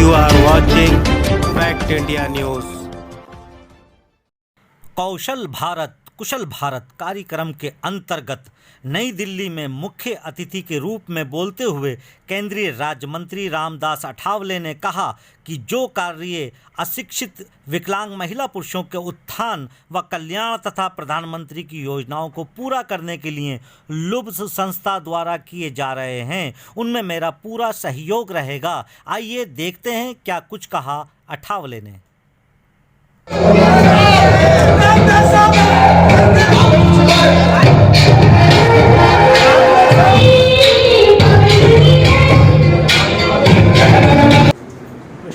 You are watching Fact India News. कौशल भारत कुशल भारत कार्यक्रम के अंतर्गत नई दिल्ली में मुख्य अतिथि के रूप में बोलते हुए केंद्रीय राज्य मंत्री रामदास अठावले ने कहा कि जो कार्य अशिक्षित विकलांग महिला पुरुषों के उत्थान व कल्याण तथा प्रधानमंत्री की योजनाओं को पूरा करने के लिए लुब्स संस्था द्वारा किए जा रहे हैं, उनमें मेरा पूरा सहयोग रहेगा। आइए देखते हैं क्या कुछ कहा अठावले ने।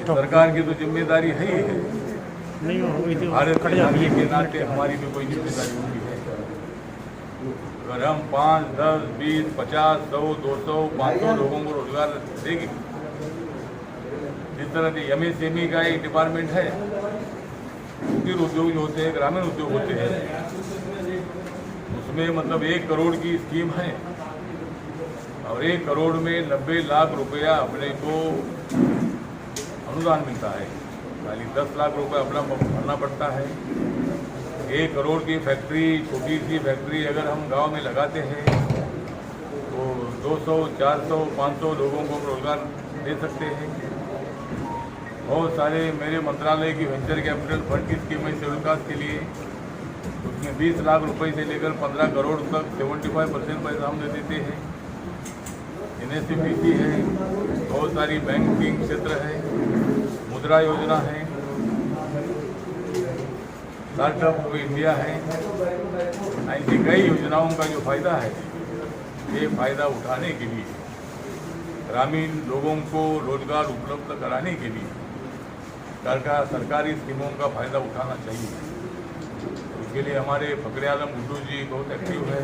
सरकार की तो जिम्मेदारी है ही है। भारत के नागरिक के नाते हमारी भी कोई जिम्मेदारी होती है। अगर हम 5, 10, 20, 50, 100, 200, 500 लोगों को रोजगार देंगे, जिस तरह के एमएसएमई का एक डिपार्टमेंट है, कुटीर उद्योग जो होते हैं, ग्रामीण उद्योग होते हैं, उसमें मतलब 1 करोड़ की स्कीम है और 1 करोड़ में 90 लाख रुपया अपने को अनुदान मिलता है। खाली 10 लाख रुपए अपना भरना पड़ता है। 1 करोड़ की फैक्ट्री, छोटी सी फैक्ट्री अगर हम गांव में लगाते हैं तो 200, 400, 500 लोगों को रोजगार दे सकते हैं। बहुत सारे मेरे मंत्रालय की वेंचर कैपिटल फंड की स्कीम है शेड्यूल कास्ट के लिए, उसमें 20 लाख रुपए से लेकर 15 करोड़ तक 75% पैसा हम दे देते हैं। NSCPC है, बहुत सारी बैंकिंग क्षेत्र है, मुद्रा योजना है, स्टार्टअप इंडिया है। ऐसी कई योजनाओं का जो फायदा है, ये फायदा उठाने के लिए, ग्रामीण लोगों को रोजगार उपलब्ध कराने के लिए सरकारी स्कीमों का फायदा उठाना चाहिए। इसके लिए हमारे फकरे आलम गुड्डू जी बहुत एक्टिव है।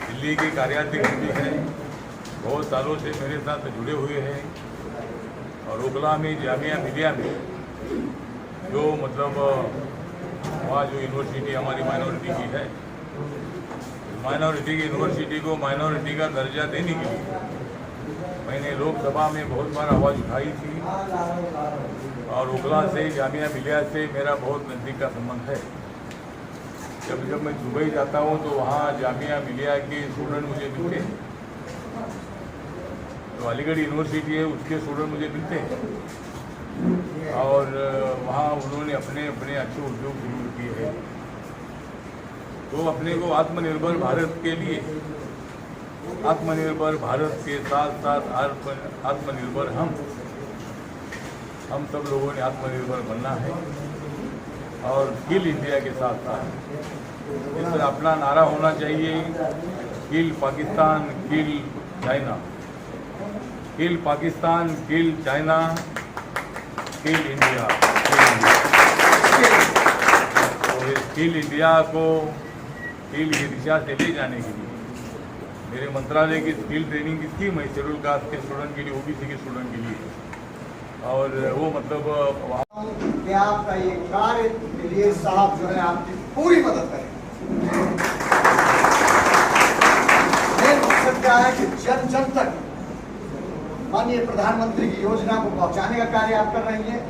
दिल्ली के कार्याध्यक्ष भी हैं, बहुत सालों से मेरे साथ जुड़े हुए हैं। और ओखला में जामिया मिलिया में जो मतलब वहाँ जो यूनिवर्सिटी हमारी माइनॉरिटी की है, माइनॉरिटी की यूनिवर्सिटी को माइनॉरिटी का दर्जा देने के लिए मैंने लोकसभा में बहुत बार आवाज़ उठाई थी। और ओखला से जामिया मिलिया से मेरा बहुत नज़दीक का संबंध है। जब मैं दुबई जाता हूँ तो वहाँ जामिया मिलिया के स्टूडेंट मुझे मिलते हैं, तो अलीगढ़ यूनिवर्सिटी है उसके स्टूडेंट मुझे मिलते हैं। और वहाँ उन्होंने अपने अपने अच्छे उद्योग शुरू किए हैं। तो अपने को आत्मनिर्भर भारत के लिए, आत्मनिर्भर भारत के साथ साथ आत्मनिर्भर हम सब लोगों ने आत्मनिर्भर बनना है। और स्किल इंडिया के साथ साथ इस तरह अपना नारा होना चाहिए, skill Pakistan, skill China, skill Pakistan, skill China, skill India. तो स्किल इंडिया को स्किल की दिशा से ले जाने के लिए मेरे मंत्रालय की स्किल ट्रेनिंग की स्कीम है शेड्यूल कास्ट के स्टूडेंट के लिए, OBC के स्टूडेंट के लिए। और वो मतलब कि आपका ये कार्य के लिए साहब जो है आपकी पूरी मदद करें। मेन मकसद क्या है कि जन जन तक माननीय प्रधानमंत्री की योजना को पहुंचाने का कार्य आप कर रही हैं।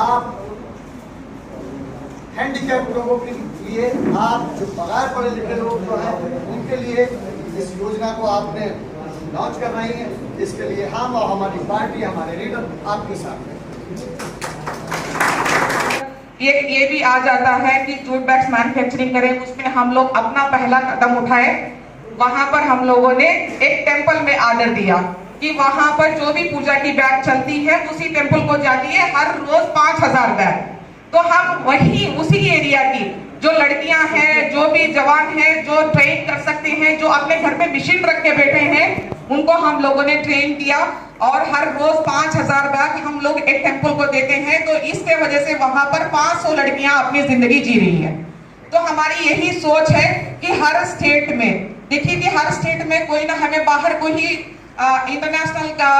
आप हैंडीकैप लोगों के लिए, आप जो बगैर पढ़े लिखे लोग जो हैं उनके लिए इस योजना को आपने लॉन्च कर रही हैं। इसके लिए हम और हमारी पार्टी, हमारे लीडर आपके साथ हैं। ये भी आ जाता है कि जूट बैग्स मैन्युफैक्चरिंग करें, उसमें हम लोग अपना पहला कदम उठाए। वहां पर हम लोगों ने एक टेंपल में आर्डर दिया कि वहां पर जो भी पूजा की बैग चलती है उसी टेंपल को जाती है हर रोज 5000 बैग। तो हम वही उसी एरिया की जो लड़कियां हैं, जो भी जवान हैं, जो ट्रेन कर सकते हैं, जो अपने घर में मशीन रख के बैठे हैं, उनको हम लोगों ने ट्रेन किया और हर रोज 5000 बैग हम लोग एक टेंपल को देते हैं। तो इसके वजह से वहां पर 500 लड़कियां अपनी जिंदगी जी रही है। तो हमारी यही सोच है कि हर स्टेट में, देखिए कि हर स्टेट में कोई ना, हमें बाहर कोई इंटरनेशनल का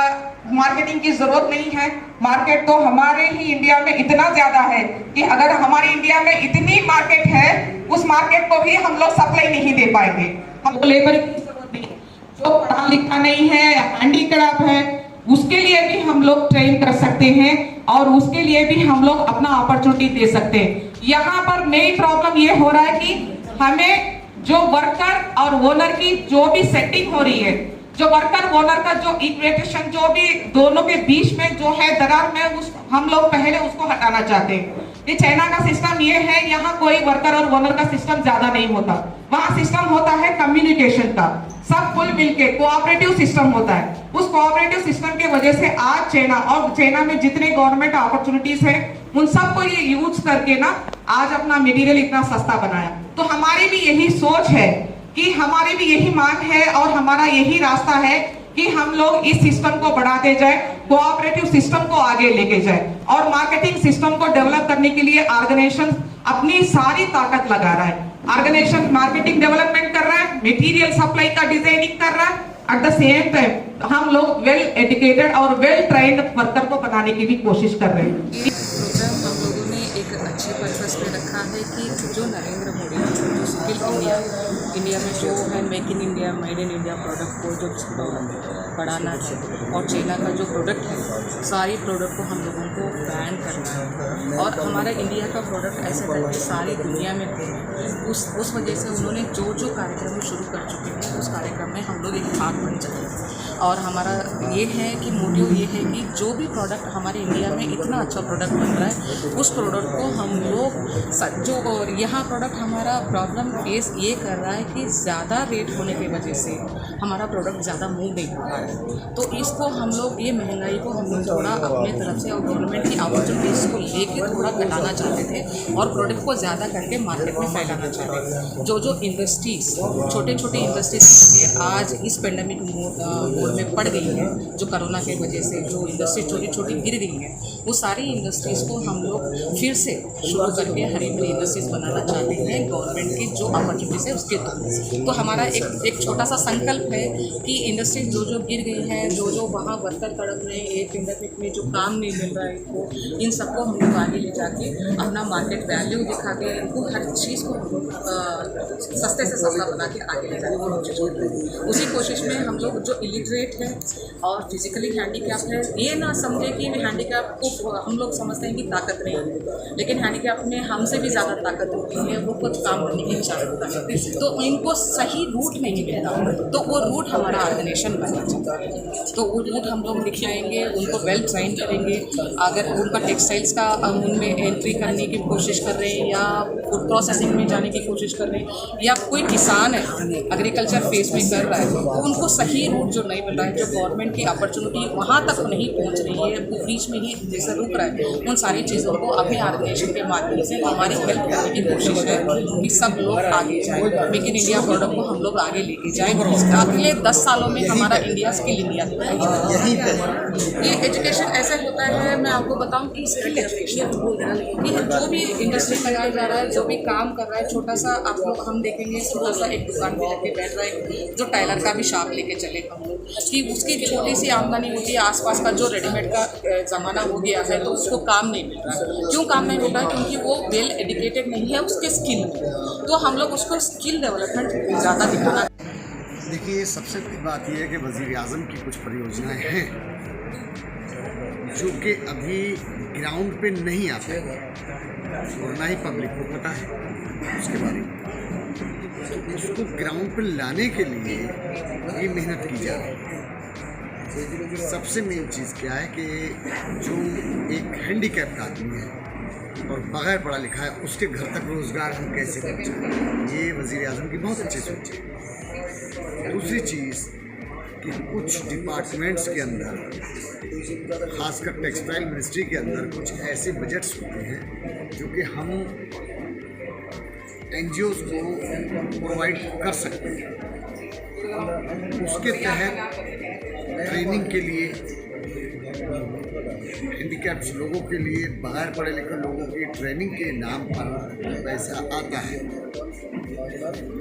मार्केटिंग की जरूरत नहीं है। मार्केट तो हमारे ही इंडिया में इतना ज्यादा है कि अगर हमारे इंडिया में इतनी मार्केट है, उस मार्केट को भी हम लोग सप्लाई नहीं दे पाएंगे। हम लेबर की जरूरत नहीं है। जो पढ़ा लिखा नहीं है, हैंडीक्राफ्ट है, उसके लिए भी हम लोग ट्रेन कर सकते हैं और उसके लिए भी हम लोग अपना अपॉर्चुनिटी दे सकते हैं। यहाँ पर मेन प्रॉब्लम ये हो रहा है कि हमें जो वर्कर और ओनर की जो भी सेटिंग हो रही है, जो वर्कर ओनर का जो इक्वेशन जो भी दोनों के बीच में जो है दरार में, उस हम लोग पहले उसको हटाना चाहते हैं। ये चाइना का सिस्टम ये है, यहाँ कोई वर्कर और ओनर का सिस्टम ज्यादा नहीं होता, वहाँ सिस्टम होता है कम्युनिकेशन का, सब कुल मिलके कोऑपरेटिव सिस्टम होता है। उस कोऑपरेटिव सिस्टम के वजह से आज चाइना में जितने गवर्नमेंट अपॉर्चुनिटीज है उन सबको ये यूज करके ना आज अपना मटेरियल इतना सस्ता बनाया। तो हमारी भी यही सोच है कि हमारी भी यही मांग है और हमारा यही रास्ता है कि हम लोग इस सिस्टम को बढ़ाते जाए, कोऑपरेटिव सिस्टम को आगे लेके जाए और मार्केटिंग सिस्टम को डेवलप करने के लिए ऑर्गेनाइजेशन अपनी सारी ताकत लगा रहा है। ऑर्गेनाइजेशन मार्केटिंग डेवलपमेंट कर रहा है, मटेरियल सप्लाई का डिजाइनिंग कर रहा है, एट द सेम टाइम हम लोग वेल एजुकेटेड और वेल ट्रेन्ड वर्कर को बनाने की भी कोशिश कर रहे हैं। ये प्रोग्राम हम लोगों ने एक अच्छे पर्पस पे रखा है कि जो नरेंद्र मोदी जो स्किल इंडिया में जो है make in India, made in India product को जो बढ़ाना है और चाइना का जो प्रोडक्ट है, सारी प्रोडक्ट को हम लोगों को बैन करना है और हमारा इंडिया का प्रोडक्ट ऐसे करके सारी दुनिया में उस वजह से उन्होंने जो कार्यक्रम शुरू कर चुके हैं, उस कार्यक्रम में हम लोग एक भाग बन जाए। और हमारा ये है कि मोटिव ये है कि जो भी प्रोडक्ट हमारे इंडिया में इतना अच्छा प्रोडक्ट बन रहा है, उस प्रोडक्ट को हम लोग जो और यहाँ प्रोडक्ट हमारा प्रॉब्लम फेस ये कर रहा है कि ज़्यादा रेट होने की वजह से हमारा प्रोडक्ट ज़्यादा मूव नहीं हो रहा है। तो इसको हम लोग ये महंगाई को हम लोग थोड़ा अपने तरफ से और गवर्नमेंट की अपॉर्चुनिटीज़ को लेके थोड़ा घटाना चाहते थे और प्रोडक्ट को ज़्यादा करके मार्केट में फैलाना चाहते थे। जो इंडस्ट्रीज़ छोटे इंडस्ट्रीज आज इस पेंडेमिक मोड में पड़ गई है, जो कोरोना की वजह से जो इंडस्ट्री छोटी गिर गई हैं, वो सारी इंडस्ट्रीज़ को हम लोग फिर से शुरू करके हरी भरी इंडस्ट्रीज़ बनाना चाहते हैं गवर्नमेंट की जो अपॉर्चुनिटीज़ है उसके थ्रू। तो हमारा एक छोटा सा संकल्प है कि इंडस्ट्रीज जो गिर गई हैं, जो वहाँ वर्कर तड़प रहे हैं, एक पेंडेमिक में जो काम नहीं मिल रहा है इनको, इन सबको हम लोग आगे ले जाके अपना मार्केट वैल्यू दिखा के इनको हर चीज़ को सस्ते से सस्ता बना के आगे ले जाने की कोशिश करते हैं। उसी कोशिश में हम लोग जो इलिटरेट है और फिजिकली हैंडीकैप है, ये ना समझे कि हैंडीकैप को हम लोग समझते हैं कि ताकत नहीं है, लेकिन हैंडीकैप में हमसे भी ज़्यादा ताकत होती है, वो कुछ काम करने की इच्छा रखता है। तो इनको सही रूट नहीं मिलता, तो वो रूट हमारा ऑर्गेनाइजेशन बनना चाहता है। तो वो रूट हम लोग दिखाएंगे, उनको वेल ट्रेन करेंगे। अगर उनका टेक्सटाइल्स का उनमें एंट्री करने की कोशिश कर रहे हैं या फूड प्रोसेसिंग में जाने की कोशिश कर रहे हैं, या कोई किसान है एग्रीकल्चर फेस में कर रहा है, तो उनको सही रूट जो नहीं मिल रहा है, जो गवर्नमेंट की अपॉर्चुनिटी वहाँ तक नहीं पहुँच रही है, वो बीच में ही जैसे रुक रहा है, उन सारी चीज़ों को अभी ऑर्गेनाइजेशन के माध्यम से हमारी हेल्प करने की कोशिश है कि सब लोग आगे जाएँ, मेक इन इंडिया प्रोडक्ट को हम लोग आगे लेके जाएँ। अगले 10 सालों में हमारा इंडिया स्किल इंडिया ये एजुकेशन ऐसे होता है। मैं आपको बताऊं कि स्किल एजुकेशन जो भी इंडस्ट्री लगाया जा रहा है, जो भी काम कर रहा है, छोटा सा आप लोग हम देखेंगे, छोटा सा एक दुकान पे लेके बैठ रहा है, जो टाइलर का भी शॉप लेके चले हम लोग, कि उसकी छोटी सी आमदनी होती है, आसपास का जो रेडीमेड का ज़माना हो गया है, तो उसको काम नहीं मिल रहा है। क्यों काम नहीं मिल रहा है? क्योंकि वो वेल एजुकेटेड नहीं है उसके स्किल में। तो हम लोग उसको स्किल डेवलपमेंट ज़्यादा दिखाना। देखिए, सबसे बड़ी बात यह है कि वज़ीर आज़म की कुछ परियोजनाएं हैं जो कि अभी ग्राउंड पे नहीं आते और ना ही पब्लिक को पता है उसके बारे में। तो उसको ग्राउंड पे लाने के लिए ये मेहनत की जा रही है। सबसे मेन चीज़ क्या है कि जो एक हैंडीकैप्ड आदमी है और बगैर पढ़ा लिखा है, उसके घर तक रोज़गार हम कैसे पहुँचाएं, ये वज़ीर आज़म की बहुत अच्छी सोच है। दूसरी चीज़ कि कुछ डिपार्टमेंट्स के अंदर, खासकर टेक्सटाइल मिनिस्ट्री के अंदर, कुछ ऐसे बजट्स होते हैं जो कि हम NGOs को प्रोवाइड कर सकते हैं। उसके तहत ट्रेनिंग के लिए हैंडीकैप्ड लोगों के लिए, बगैर पढ़े लिखे लोगों की ट्रेनिंग के नाम पर पैसा आता है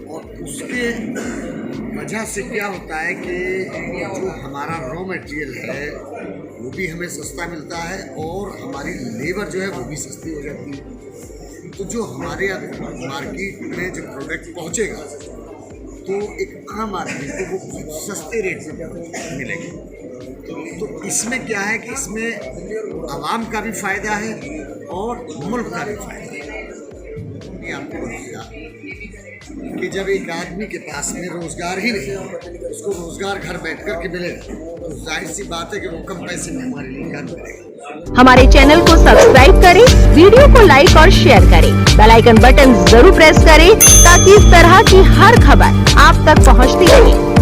और उसके वजह से क्या होता है कि जो हमारा रॉ मटेरियल है वो भी हमें सस्ता मिलता है और हमारी लेबर जो है वो भी सस्ती हो जाती है। तो जो हमारे मार्केट में जो प्रोडक्ट पहुंचेगा तो एक आम आदमी को वो सस्ते रेट में मिलेगी। तो इसमें क्या है कि इसमें आवाम का भी फायदा है और मुल्क का भी फायदा है। ये आपको बताया कि जब एक आदमी के पास में रोजगार ही नहीं, उसको रोजगार घर बैठ कर के मिलेगा, तो जाहिर सी बात है कि वो कम पैसे में हमारे लिए काम करेगा। हमारे चैनल को सब्सक्राइब करें, वीडियो को लाइक और शेयर करें, बेल आइकन बटन जरूर प्रेस करें ताकि इस तरह की हर खबर आप तक पहुंचती रहे।